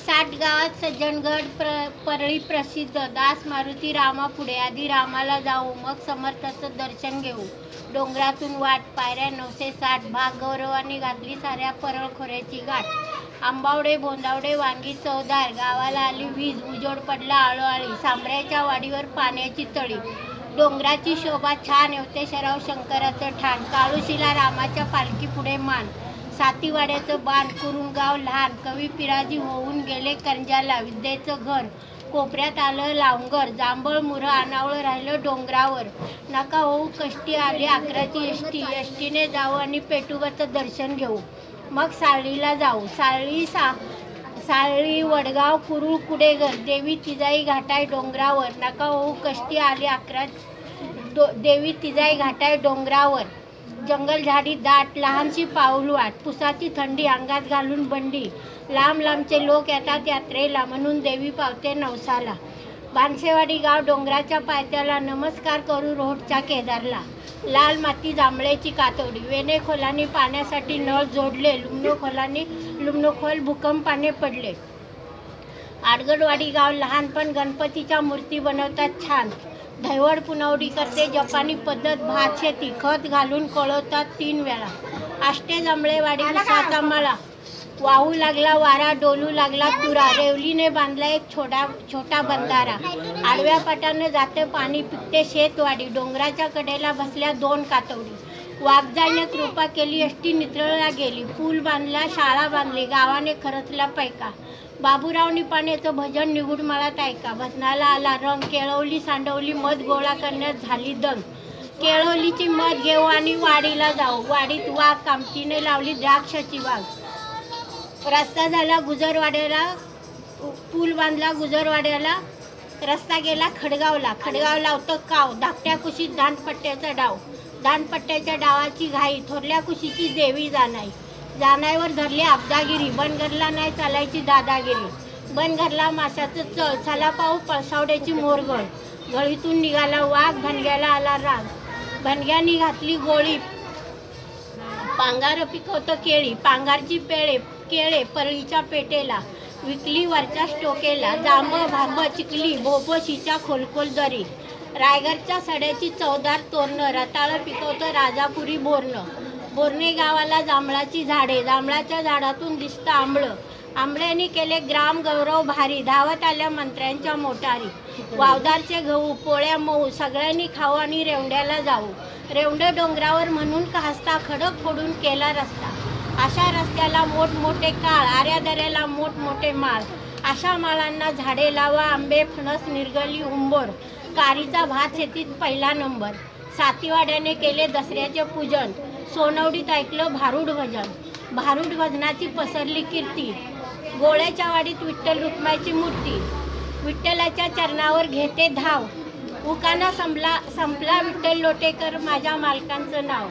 साठ गावात सज्जनगड परळी प्रसिद्ध दास मारुती रामा पुढे आधी रामाला जाऊ मग समर्थाचं दर्शन घेऊ. डोंगरातून वाट पायऱ्या 960 भाग गौरवाने घातली साऱ्या परळ खोऱ्याची गाठ. आंबावडे बोंदावडे वांगी चवदार गावाला आली वीज उजोड पडला आळोआळी. सांभऱ्याच्या वाडीवर पाण्याची तळी डोंगराची शोभा छान येवतेश्वराव शंकराचं ठाण. काळुशीला रामाच्या पालखी पुढे मान सातीवाड्याचं बाण कुरुंगाव लहान. कवी पिराजी होऊन गेले करंजाला विद्येचं घर. कोपऱ्यात आलं लावंगर जांभळ मुरं अनावळं राहिलं डोंगरावर. नका होऊ कष्टी आली 11ची एसटीने जाऊ आणि पेटुबाचं दर्शन घेऊ. मग साळीला जाऊ. साळी वडगाव कुरुळ कुडेघर देवी तिजाई घाटाय डोंगरावर. नका होऊ कष्टी आली 11 देवी तिजाई घाटाय डोंगरावर. जंगल झाडी दाट लहानशी पाऊलवाट पुसाची थंडी अंगात घालून बंडी. लांब लांबचे लोक येतात यात्रेला म्हणून देवी पावते नवसाला. बांसेवाडी गाव डोंगराच्या पायथ्याला नमस्कार करू रोडच्या केदारला. लाल माती जांभळ्याची कातवडी वेणे खोलांनी पाण्यासाठी नळ जोडले. लुमणोखोल भूकंपाने पडले. आडगडवाडी गाव लहान पण गणपतीच्या मूर्ती बनवतात छान. धैवड पुनवडी करते जपानी पद्धत भात शेती खत घालून कोळवतात 3 वेळा. आष्टे जांभळेवाडी उसाचा मळा वाहू लागला वारा डोलू लागला तुरा. रेवलीने बांधला एक छोटा बंधारा. आडव्या पाटानं जाते पाणी पिकते शेतवाडी. डोंगराच्या कडेला बसल्या 2 कातवडी. वाघजाईने कृपा केली एसटी नितळला गेली. पूल बांधला शाळा बांधली गावाने खरचला पैका. बाबूराव निपाणेचं भजन निगुड मळात ऐका. भजनाला आला रंग केळवली सांडवली मध गोळा करण्यात झाली दंग. केळवलीची मध घेऊ आणि वाडीला जाऊ. वाडीत वाघ कामतीने लावली द्राक्षाची बाग. रस्ता झाला गुजरवाड्याला पूल बांधला गुजरवाड्याला. रस्ता गेला खडगावला. खडगाव लावतं काव धाकट्या कुशीत दांडपट्ट्याचा डाव. दांडपट्ट्याच्या डावाची घाई थोरल्या कुशीची देवी जाणाई. जाणाईवर धरली अब्दागिरी बनगरला नाही चालायची दादागिरी. बनगरला माशाचं चळ छाला पाहू पळसावड्याची मोरगळ. गळीतून निघाला वाघ भणग्याला आला राग. भणग्यानी घातली गोळी पांगार पिकवतं केळी. पांगारची केळे परळीच्या पेटेला विकली वरच्या स्टोकेला. जांब भांब चिकली भोबोशीच्या खोलखोल दरी. रायगडच्या सड्याची चवदार तोरणं रताळं पिकवतं राजापुरी बोरणं. बोरणे गावाला जांभळाची झाडे जांभळाच्या झाडातून दिसतं आंबळं. आंबळ्यांनी केले ग्राम गौरव भारी धावत आल्या मंत्र्यांच्या मोटारी. वावदारचे गहू पोळ्या मऊ सगळ्यांनी खाऊ आणि रेवंड्याला जाऊ. रेवंडे डोंगरावर म्हणून हसता खडक फोडून केला रस्ता. अशा रस्त्याला मोठमोठे काळ आऱ्या दऱ्याला मोठमोठे माळ. अशा माळांना झाडे लावा आंबे फणस निर्गली उंबर. कारीचा भात शेतीत पहिला नंबर. सातीवाड्याने केले दसऱ्याचे पूजन. सोनवडीत ऐकलं भारूड भजन. भारूड भजनाची पसरली कीर्ती. गोळ्याच्या वाडीत विठ्ठल रुक्माईची मूर्ती. विठ्ठलाच्या चरणावर घेते धाव. उकाना संपला विठ्ठल लोटेकर माझ्या मालकांचं नाव.